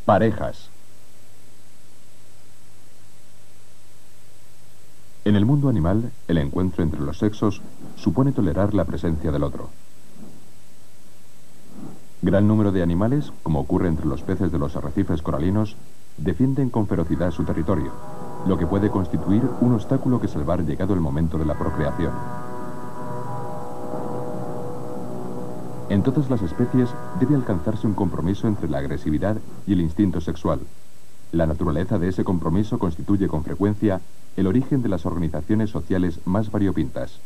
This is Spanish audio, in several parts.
Parejas. En el mundo animal, el encuentro entre los sexos supone tolerar la presencia del otro. Gran número de animales, como ocurre entre los peces de los arrecifes coralinos, defienden con ferocidad su territorio, lo que puede constituir un obstáculo que salvar llegado el momento de la procreación. En todas las especies debe alcanzarse un compromiso entre la agresividad y el instinto sexual. La naturaleza de ese compromiso constituye con frecuencia el origen de las organizaciones sociales más variopintas.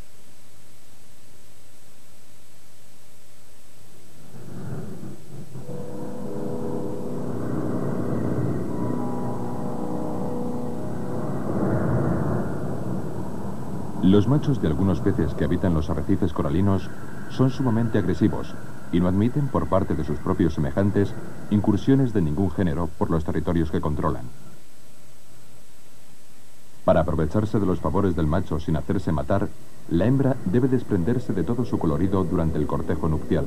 Los machos de algunos peces que habitan los arrecifes coralinos son sumamente agresivos y no admiten por parte de sus propios semejantes incursiones de ningún género por los territorios que controlan. Para aprovecharse de los favores del macho sin hacerse matar, la hembra debe desprenderse de todo su colorido durante el cortejo nupcial.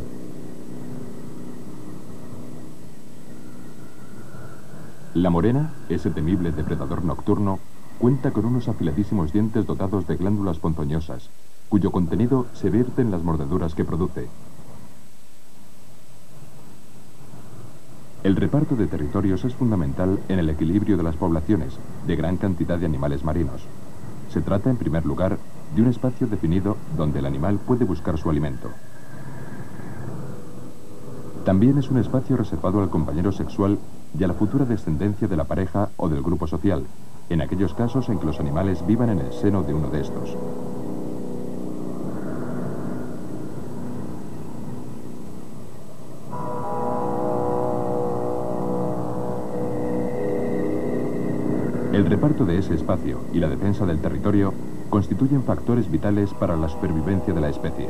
La morena, ese temible depredador nocturno, cuenta con unos afiladísimos dientes dotados de glándulas ponzoñosas, cuyo contenido se vierte en las mordeduras que produce. El reparto de territorios es fundamental en el equilibrio de las poblaciones de gran cantidad de animales marinos. Se trata, en primer lugar, de un espacio definido donde el animal puede buscar su alimento. También es un espacio reservado al compañero sexual y a la futura descendencia de la pareja o del grupo social, en aquellos casos en que los animales vivan en el seno de uno de estos. El reparto de ese espacio y la defensa del territorio constituyen factores vitales para la supervivencia de la especie.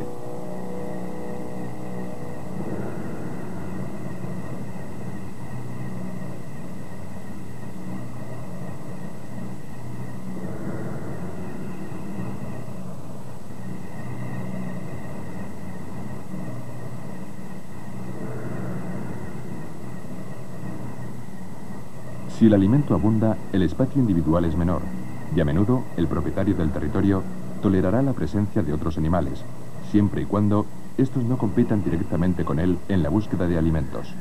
Si el alimento abunda, el espacio individual es menor, y a menudo el propietario del territorio tolerará la presencia de otros animales, siempre y cuando estos no compitan directamente con él en la búsqueda de alimentos.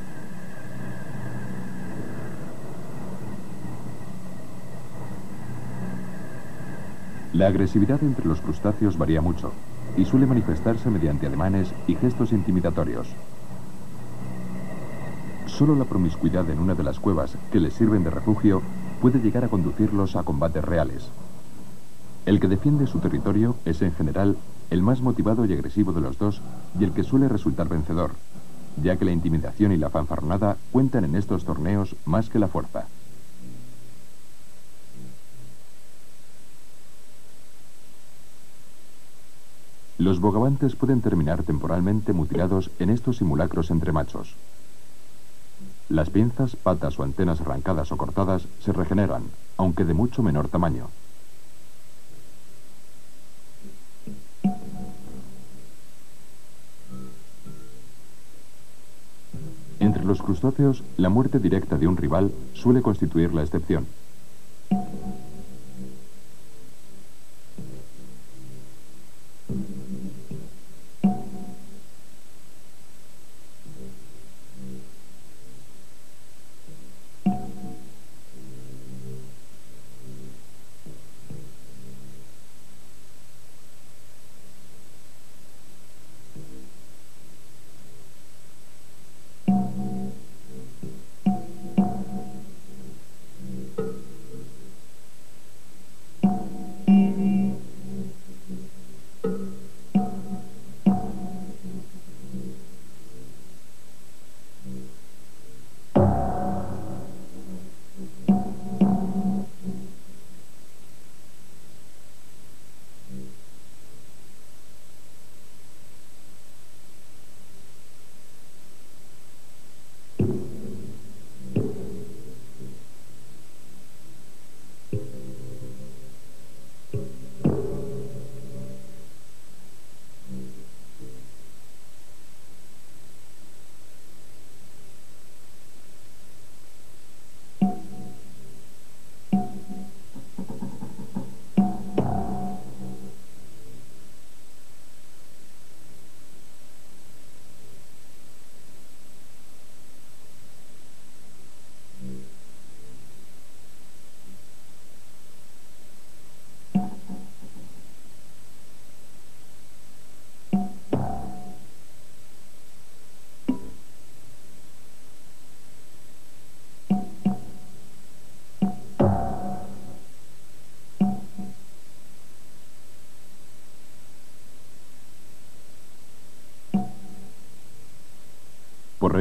La agresividad entre los crustáceos varía mucho, y suele manifestarse mediante ademanes y gestos intimidatorios. Solo la promiscuidad en una de las cuevas que les sirven de refugio puede llegar a conducirlos a combates reales. El que defiende su territorio es en general el más motivado y agresivo de los dos y el que suele resultar vencedor, ya que la intimidación y la fanfarronada cuentan en estos torneos más que la fuerza. Los bogavantes pueden terminar temporalmente mutilados en estos simulacros entre machos. Las pinzas, patas o antenas arrancadas o cortadas se regeneran, aunque de mucho menor tamaño. Entre los crustáceos, la muerte directa de un rival suele constituir la excepción.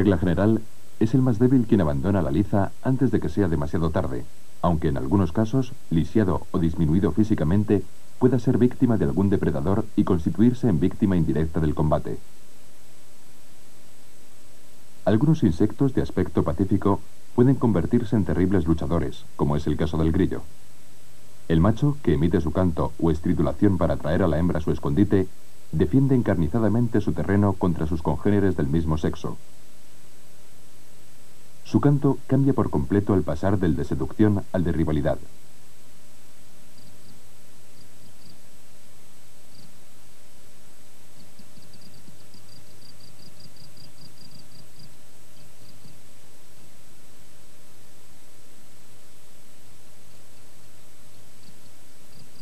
regla general, es el más débil quien abandona la liza antes de que sea demasiado tarde, aunque en algunos casos, lisiado o disminuido físicamente, pueda ser víctima de algún depredador y constituirse en víctima indirecta del combate. Algunos insectos de aspecto pacífico pueden convertirse en terribles luchadores, como es el caso del grillo. El macho, que emite su canto o estridulación para atraer a la hembra a su escondite, defiende encarnizadamente su terreno contra sus congéneres del mismo sexo. Su canto cambia por completo al pasar del de seducción al de rivalidad.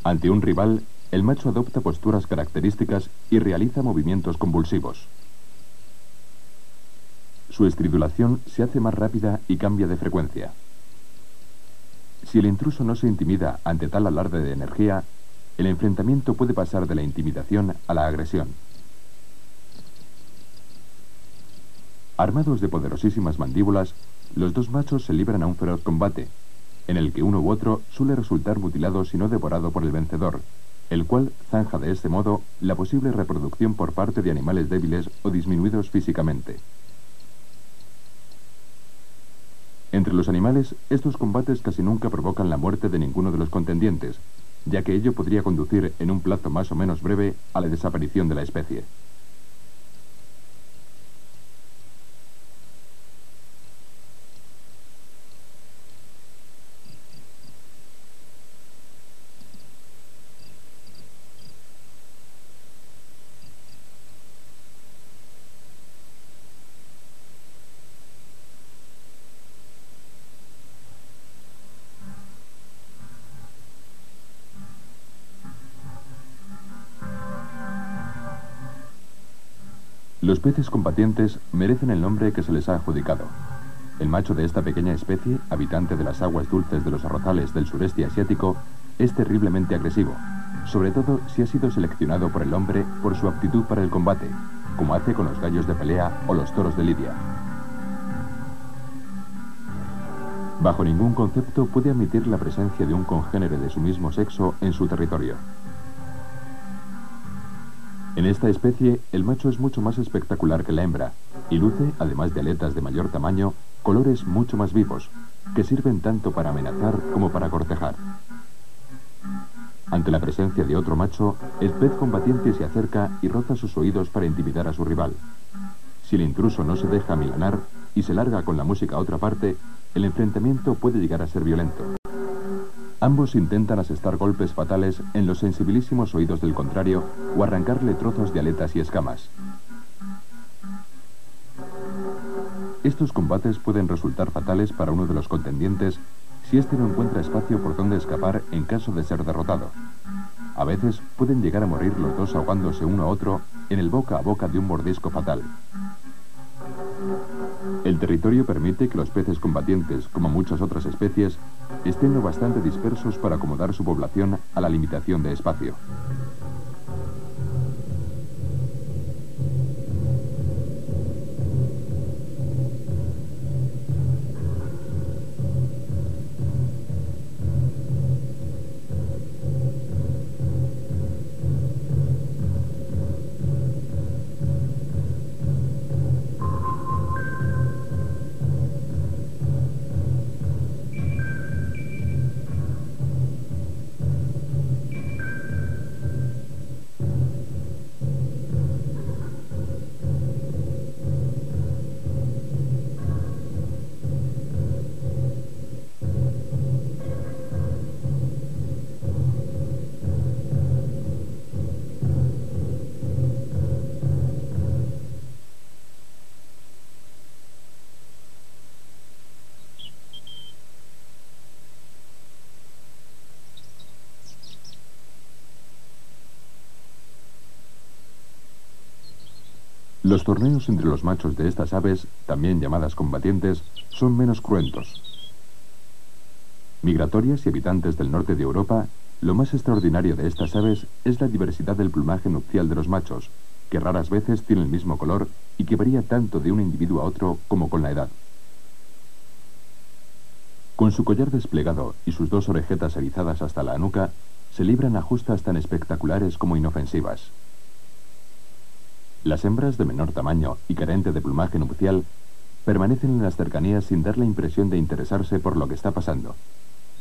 Ante un rival, el macho adopta posturas características y realiza movimientos convulsivos. Su estridulación se hace más rápida y cambia de frecuencia. Si el intruso no se intimida ante tal alarde de energía, el enfrentamiento puede pasar de la intimidación a la agresión. Armados de poderosísimas mandíbulas, los dos machos se libran a un feroz combate, en el que uno u otro suele resultar mutilado si no devorado por el vencedor, el cual zanja de este modo la posible reproducción por parte de animales débiles o disminuidos físicamente. Entre los animales, estos combates casi nunca provocan la muerte de ninguno de los contendientes, ya que ello podría conducir en un plazo más o menos breve a la desaparición de la especie. Los peces combatientes merecen el nombre que se les ha adjudicado. El macho de esta pequeña especie, habitante de las aguas dulces de los arrozales del sureste asiático, es terriblemente agresivo, sobre todo si ha sido seleccionado por el hombre por su aptitud para el combate, como hace con los gallos de pelea o los toros de lidia. Bajo ningún concepto puede admitir la presencia de un congénere de su mismo sexo en su territorio. En esta especie, el macho es mucho más espectacular que la hembra y luce, además de aletas de mayor tamaño, colores mucho más vivos, que sirven tanto para amenazar como para cortejar. Ante la presencia de otro macho, el pez combatiente se acerca y roza sus oídos para intimidar a su rival. Si el intruso no se deja amilanar y se larga con la música a otra parte, el enfrentamiento puede llegar a ser violento. Ambos intentan asestar golpes fatales en los sensibilísimos oídos del contrario o arrancarle trozos de aletas y escamas. Estos combates pueden resultar fatales para uno de los contendientes si éste no encuentra espacio por donde escapar en caso de ser derrotado. A veces pueden llegar a morir los dos ahogándose uno a otro en el boca a boca de un mordisco fatal. El territorio permite que los peces combatientes, como muchas otras especies, estén lo bastante dispersos para acomodar su población a la limitación de espacio. Los torneos entre los machos de estas aves, también llamadas combatientes, son menos cruentos. Migratorias y habitantes del norte de Europa, lo más extraordinario de estas aves es la diversidad del plumaje nupcial de los machos, que raras veces tiene el mismo color y que varía tanto de un individuo a otro como con la edad. Con su collar desplegado y sus dos orejetas erizadas hasta la nuca, se libran a justas tan espectaculares como inofensivas. Las hembras de menor tamaño y carente de plumaje nupcial permanecen en las cercanías sin dar la impresión de interesarse por lo que está pasando.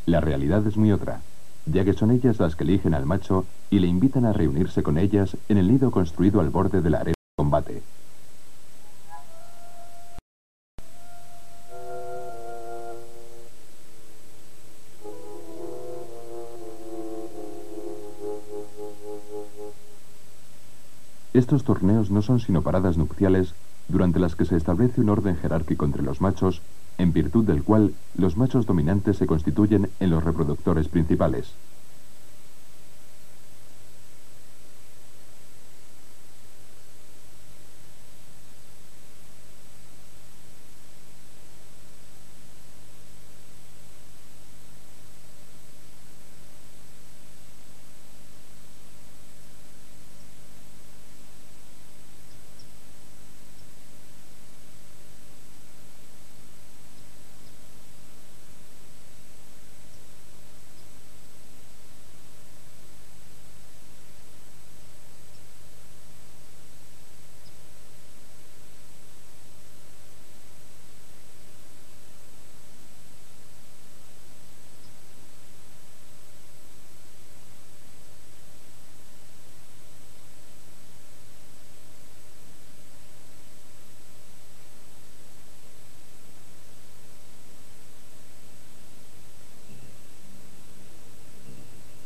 La realidad es muy otra, ya que son ellas las que eligen al macho y le invitan a reunirse con ellas en el nido construido al borde de la arena de combate. Estos torneos no son sino paradas nupciales durante las que se establece un orden jerárquico entre los machos, en virtud del cual los machos dominantes se constituyen en los reproductores principales.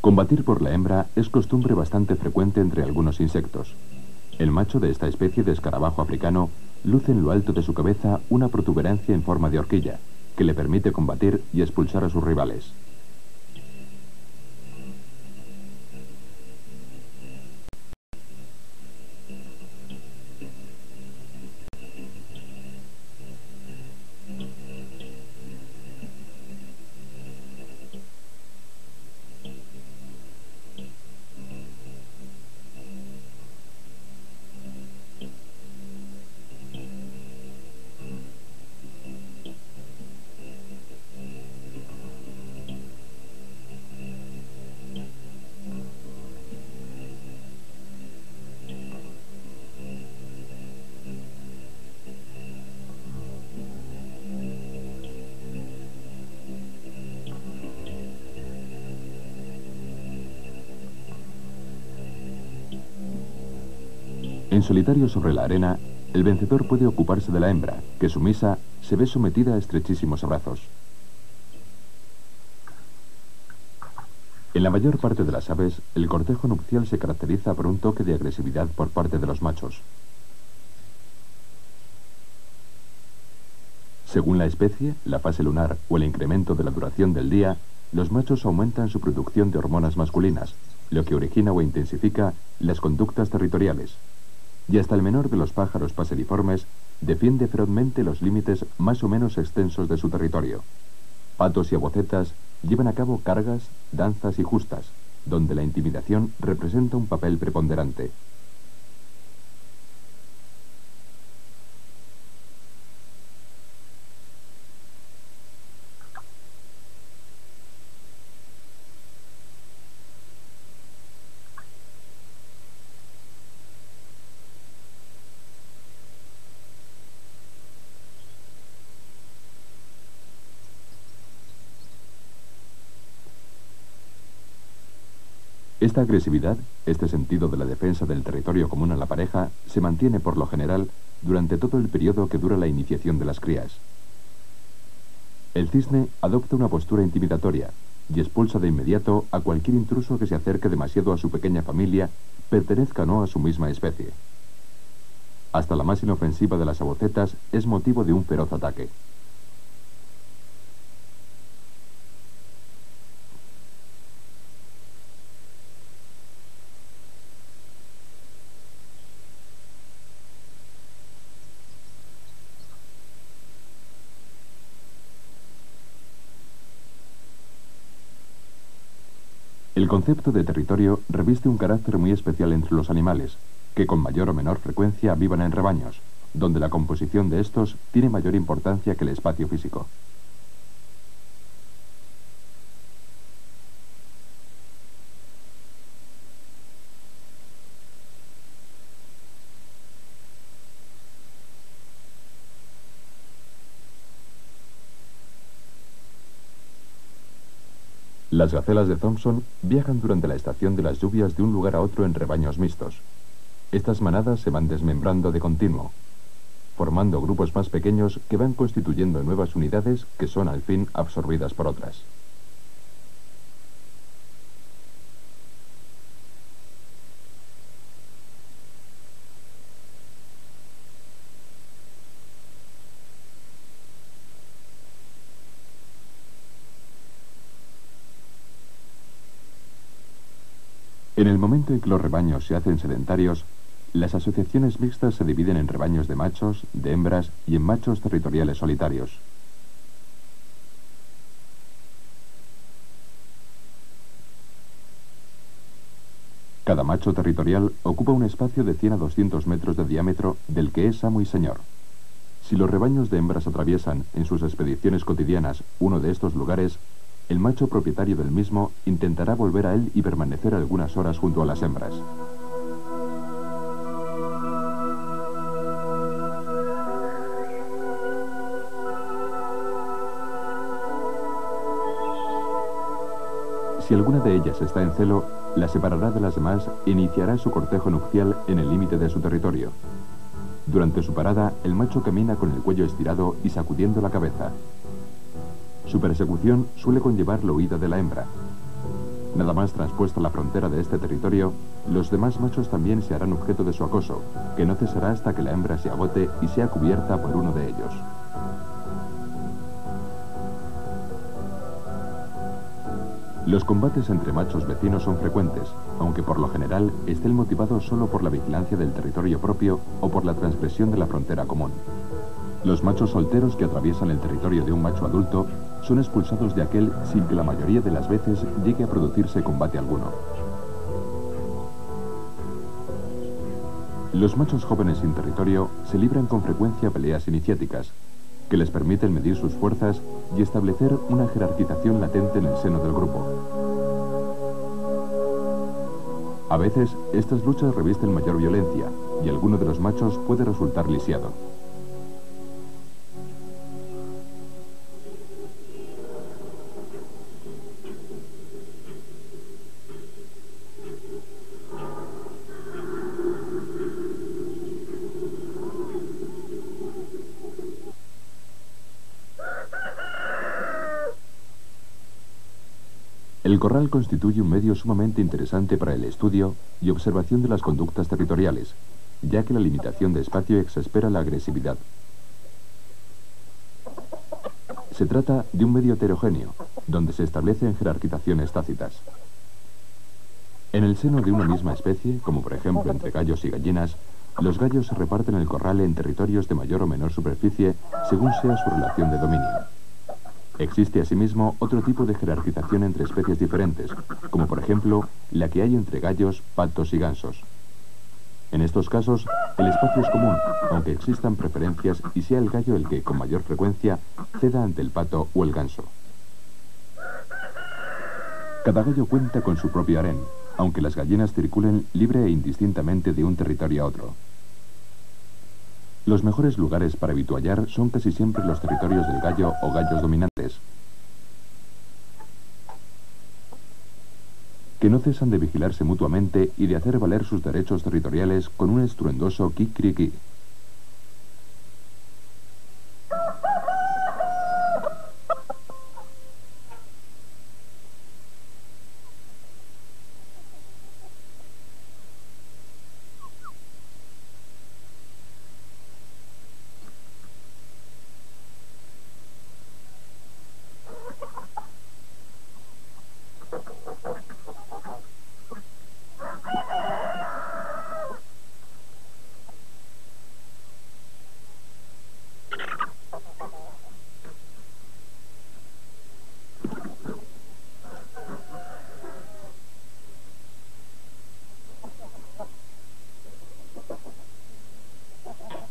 Combatir por la hembra es costumbre bastante frecuente entre algunos insectos. El macho de esta especie de escarabajo africano luce en lo alto de su cabeza una protuberancia en forma de horquilla, que le permite combatir y expulsar a sus rivales. En solitario sobre la arena, el vencedor puede ocuparse de la hembra, que sumisa se ve sometida a estrechísimos abrazos. En la mayor parte de las aves, el cortejo nupcial se caracteriza por un toque de agresividad por parte de los machos. Según la especie, la fase lunar o el incremento de la duración del día, los machos aumentan su producción de hormonas masculinas, lo que origina o intensifica las conductas territoriales. Y hasta el menor de los pájaros paseriformes defiende ferozmente los límites más o menos extensos de su territorio. Patos y avocetas llevan a cabo cargas, danzas y justas, donde la intimidación representa un papel preponderante. Esta agresividad, este sentido de la defensa del territorio común a la pareja, se mantiene por lo general durante todo el periodo que dura la iniciación de las crías. El cisne adopta una postura intimidatoria y expulsa de inmediato a cualquier intruso que se acerque demasiado a su pequeña familia, pertenezca o no a su misma especie. Hasta la más inofensiva de las avocetas es motivo de un feroz ataque. El concepto de territorio reviste un carácter muy especial entre los animales, que con mayor o menor frecuencia vivan en rebaños, donde la composición de estos tiene mayor importancia que el espacio físico. Las gacelas de Thompson viajan durante la estación de las lluvias de un lugar a otro en rebaños mixtos. Estas manadas se van desmembrando de continuo, formando grupos más pequeños que van constituyendo nuevas unidades que son al fin absorbidas por otras. En el momento en que los rebaños se hacen sedentarios, las asociaciones mixtas se dividen en rebaños de machos, de hembras y en machos territoriales solitarios. Cada macho territorial ocupa un espacio de 100 a 200 metros de diámetro del que es amo y señor. Si los rebaños de hembras atraviesan en sus expediciones cotidianas uno de estos lugares, el macho propietario del mismo intentará volver a él y permanecer algunas horas junto a las hembras. Si alguna de ellas está en celo, la separará de las demás e iniciará su cortejo nupcial en el límite de su territorio. Durante su parada, el macho camina con el cuello estirado y sacudiendo la cabeza. Su persecución suele conllevar la huida de la hembra. Nada más transpuesta la frontera de este territorio, los demás machos también se harán objeto de su acoso, que no cesará hasta que la hembra se agote y sea cubierta por uno de ellos. Los combates entre machos vecinos son frecuentes, aunque por lo general estén motivados solo por la vigilancia del territorio propio o por la transgresión de la frontera común. Los machos solteros que atraviesan el territorio de un macho adulto son expulsados de aquel sin que la mayoría de las veces llegue a producirse combate alguno. Los machos jóvenes sin territorio se libran con frecuencia peleas iniciáticas, que les permiten medir sus fuerzas y establecer una jerarquización latente en el seno del grupo. A veces, estas luchas revisten mayor violencia y alguno de los machos puede resultar lisiado. El corral constituye un medio sumamente interesante para el estudio y observación de las conductas territoriales, ya que la limitación de espacio exaspera la agresividad. Se trata de un medio heterogéneo, donde se establecen jerarquizaciones tácitas. En el seno de una misma especie, como por ejemplo entre gallos y gallinas, los gallos se reparten el corral en territorios de mayor o menor superficie según sea su relación de dominio. Existe asimismo otro tipo de jerarquización entre especies diferentes, como por ejemplo la que hay entre gallos, patos y gansos. En estos casos, el espacio es común, aunque existan preferencias y sea el gallo el que, con mayor frecuencia, ceda ante el pato o el ganso. Cada gallo cuenta con su propio harén, aunque las gallinas circulen libre e indistintamente de un territorio a otro. Los mejores lugares para vituallar son casi siempre los territorios del gallo o gallos dominantes, que no cesan de vigilarse mutuamente y de hacer valer sus derechos territoriales con un estruendoso kikiriki.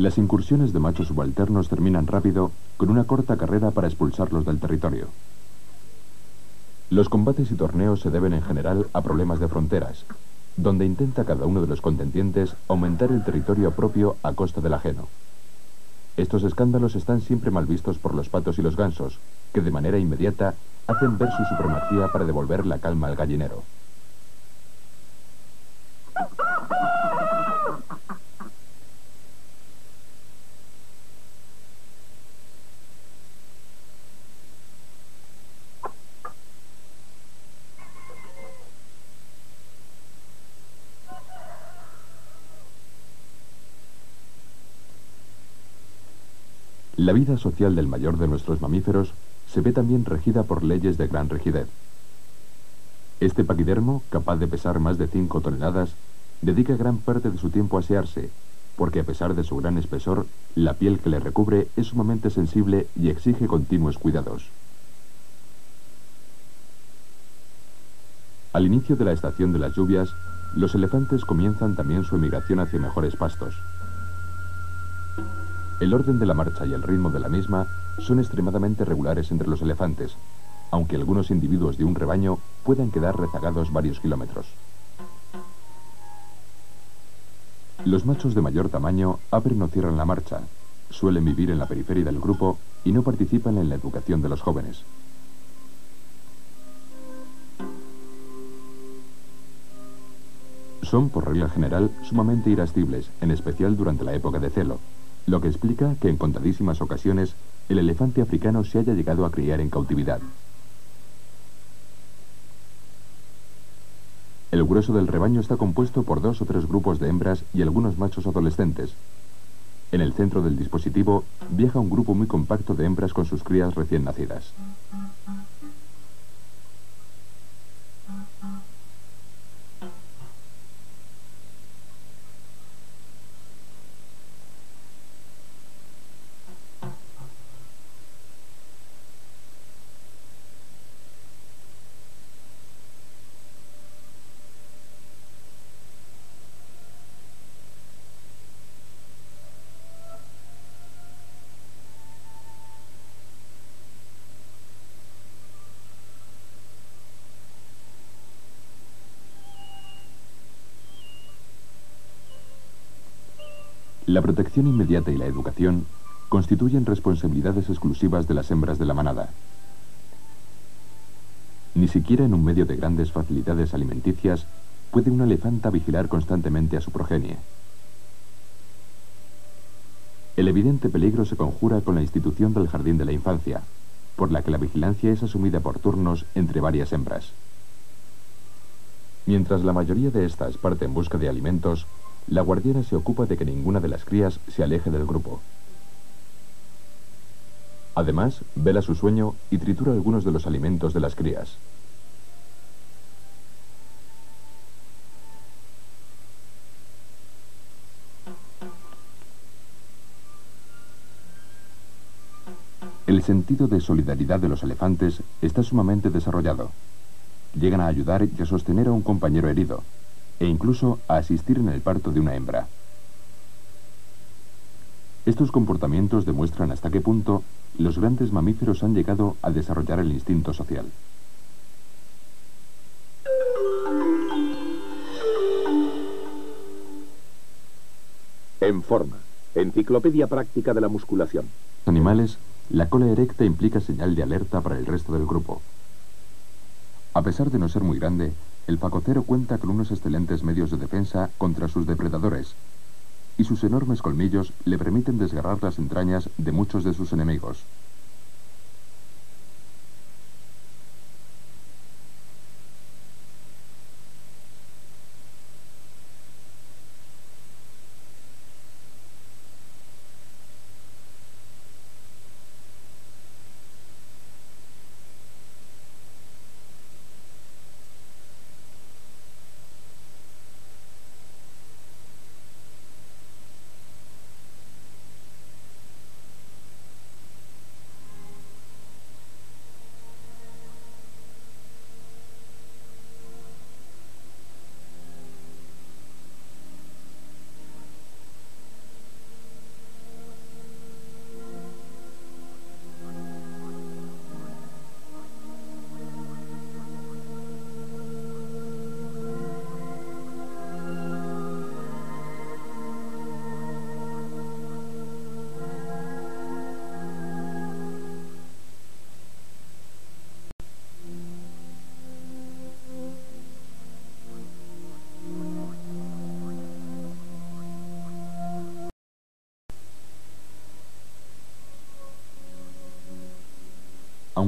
Las incursiones de machos subalternos terminan rápido con una corta carrera para expulsarlos del territorio. Los combates y torneos se deben en general a problemas de fronteras, donde intenta cada uno de los contendientes aumentar el territorio propio a costa del ajeno. Estos escándalos están siempre mal vistos por los patos y los gansos, que de manera inmediata hacen ver su supremacía para devolver la calma al gallinero. La vida social del mayor de nuestros mamíferos se ve también regida por leyes de gran rigidez. Este paquidermo, capaz de pesar más de 5 toneladas, dedica gran parte de su tiempo a asearse, porque a pesar de su gran espesor, la piel que le recubre es sumamente sensible y exige continuos cuidados. Al inicio de la estación de las lluvias, los elefantes comienzan también su emigración hacia mejores pastos. El orden de la marcha y el ritmo de la misma son extremadamente regulares entre los elefantes, aunque algunos individuos de un rebaño puedan quedar rezagados varios kilómetros. Los machos de mayor tamaño abren o cierran la marcha, suelen vivir en la periferia del grupo y no participan en la educación de los jóvenes. Son, por regla general, sumamente irascibles, en especial durante la época de celo, lo que explica que en contadísimas ocasiones el elefante africano se haya llegado a criar en cautividad. El grueso del rebaño está compuesto por 2 o 3 grupos de hembras y algunos machos adolescentes. En el centro del dispositivo viaja un grupo muy compacto de hembras con sus crías recién nacidas. La protección inmediata y la educación constituyen responsabilidades exclusivas de las hembras de la manada. Ni siquiera en un medio de grandes facilidades alimenticias puede una elefanta vigilar constantemente a su progenie. El evidente peligro se conjura con la institución del jardín de la infancia, por la que la vigilancia es asumida por turnos entre varias hembras. Mientras la mayoría de estas parte en busca de alimentos, la guardiana se ocupa de que ninguna de las crías se aleje del grupo. Además, vela su sueño y tritura algunos de los alimentos de las crías. El sentido de solidaridad de los elefantes está sumamente desarrollado. Llegan a ayudar y a sostener a un compañero herido, e incluso a asistir en el parto de una hembra. Estos comportamientos demuestran hasta qué punto los grandes mamíferos han llegado a desarrollar el instinto social. En forma. Enciclopedia práctica de la musculación. En los animales, la cola erecta implica señal de alerta para el resto del grupo. A pesar de no ser muy grande, el facocero cuenta con unos excelentes medios de defensa contra sus depredadores, y sus enormes colmillos le permiten desgarrar las entrañas de muchos de sus enemigos.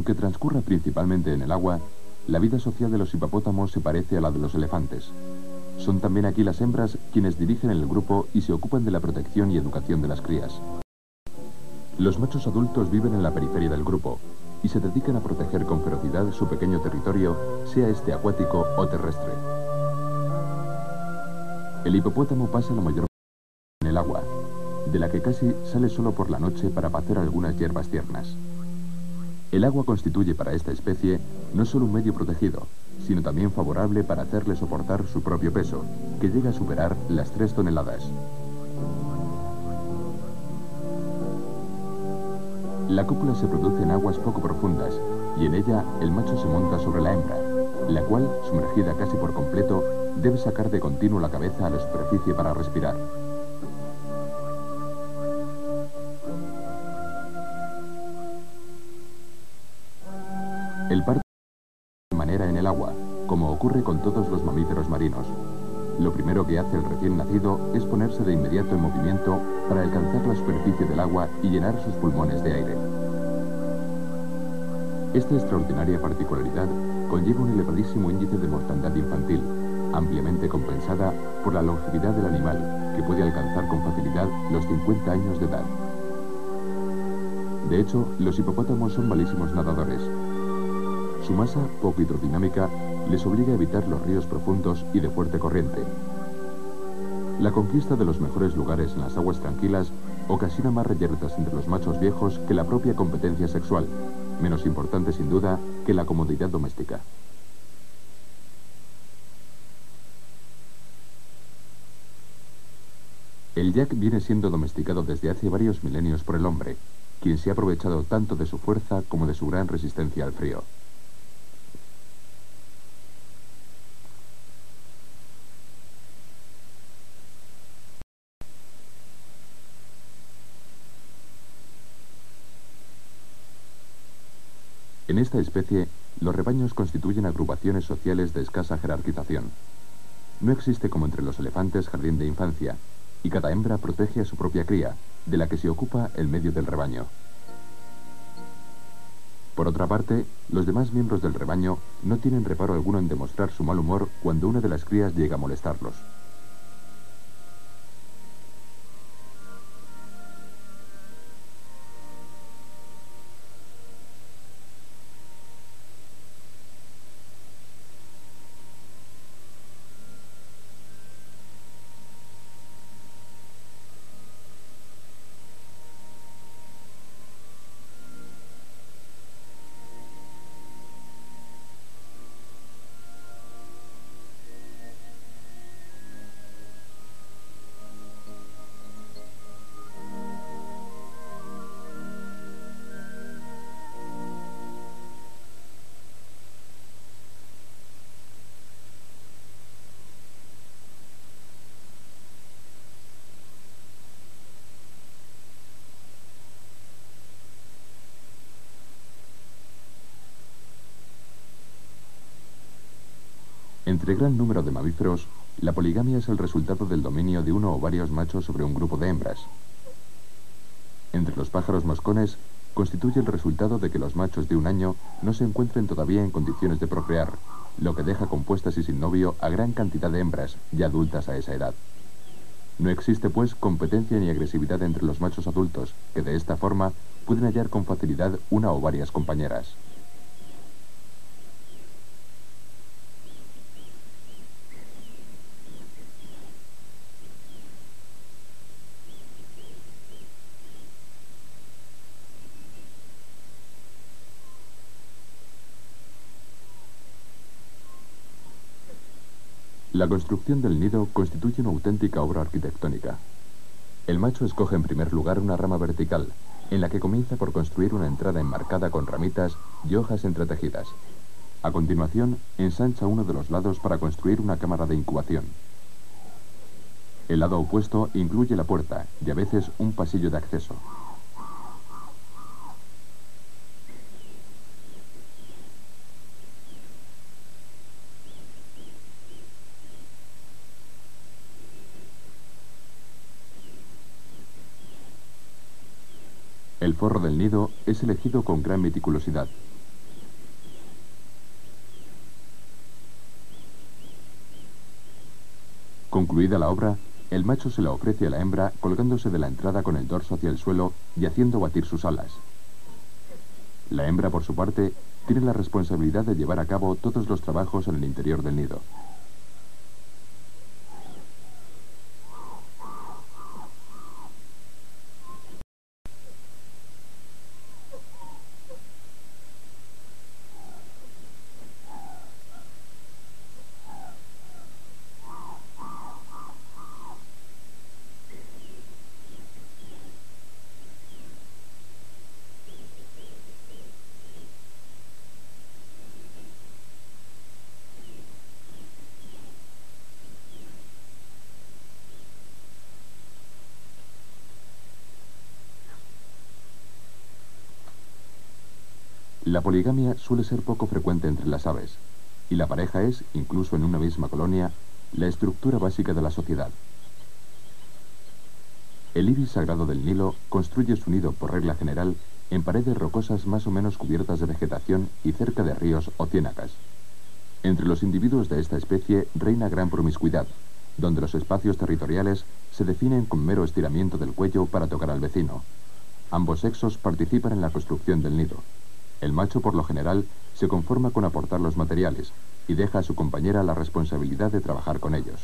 Aunque transcurra principalmente en el agua, la vida social de los hipopótamos se parece a la de los elefantes. Son también aquí las hembras quienes dirigen el grupo y se ocupan de la protección y educación de las crías. Los machos adultos viven en la periferia del grupo y se dedican a proteger con ferocidad su pequeño territorio, sea este acuático o terrestre. El hipopótamo pasa la mayor parte en el agua, de la que casi sale solo por la noche para pacer algunas hierbas tiernas. El agua constituye para esta especie no solo un medio protegido, sino también favorable para hacerle soportar su propio peso, que llega a superar las 3 toneladas. La cópula se produce en aguas poco profundas y en ella el macho se monta sobre la hembra, la cual, sumergida casi por completo, debe sacar de continuo la cabeza a la superficie para respirar. El parto de manera en el agua, como ocurre con todos los mamíferos marinos. Lo primero que hace el recién nacido es ponerse de inmediato en movimiento para alcanzar la superficie del agua y llenar sus pulmones de aire. Esta extraordinaria particularidad conlleva un elevadísimo índice de mortandad infantil, ampliamente compensada por la longevidad del animal, que puede alcanzar con facilidad los 50 años de edad. De hecho, los hipopótamos son malísimos nadadores. Su masa poco hidrodinámica les obliga a evitar los ríos profundos y de fuerte corriente. La conquista de los mejores lugares en las aguas tranquilas ocasiona más reyertas entre los machos viejos que la propia competencia sexual, menos importante sin duda que la comodidad doméstica. El yak viene siendo domesticado desde hace varios milenios por el hombre, quien se ha aprovechado tanto de su fuerza como de su gran resistencia al frío. En esta especie, los rebaños constituyen agrupaciones sociales de escasa jerarquización. No existe como entre los elefantes jardín de infancia, y cada hembra protege a su propia cría, de la que se ocupa el medio del rebaño. Por otra parte, los demás miembros del rebaño no tienen reparo alguno en demostrar su mal humor cuando una de las crías llega a molestarlos. Entre gran número de mamíferos, la poligamia es el resultado del dominio de uno o varios machos sobre un grupo de hembras. Entre los pájaros moscones, constituye el resultado de que los machos de un año no se encuentren todavía en condiciones de procrear, lo que deja compuestas y sin novio a gran cantidad de hembras, ya adultas a esa edad. No existe, pues, competencia ni agresividad entre los machos adultos, que de esta forma pueden hallar con facilidad una o varias compañeras. La construcción del nido constituye una auténtica obra arquitectónica. El macho escoge en primer lugar una rama vertical, en la que comienza por construir una entrada enmarcada con ramitas y hojas entretejidas. A continuación, ensancha uno de los lados para construir una cámara de incubación. El lado opuesto incluye la puerta y a veces un pasillo de acceso. El forro del nido es elegido con gran meticulosidad. Concluida la obra, el macho se la ofrece a la hembra colgándose de la entrada con el dorso hacia el suelo y haciendo batir sus alas. La hembra, por su parte, tiene la responsabilidad de llevar a cabo todos los trabajos en el interior del nido. La poligamia suele ser poco frecuente entre las aves, y la pareja es, incluso en una misma colonia, la estructura básica de la sociedad. El ibis sagrado del Nilo construye su nido, por regla general, en paredes rocosas más o menos cubiertas de vegetación y cerca de ríos o ciénagas. Entre los individuos de esta especie reina gran promiscuidad, donde los espacios territoriales se definen con mero estiramiento del cuello para tocar al vecino. Ambos sexos participan en la construcción del nido. El macho, por lo general, se conforma con aportar los materiales y deja a su compañera la responsabilidad de trabajar con ellos.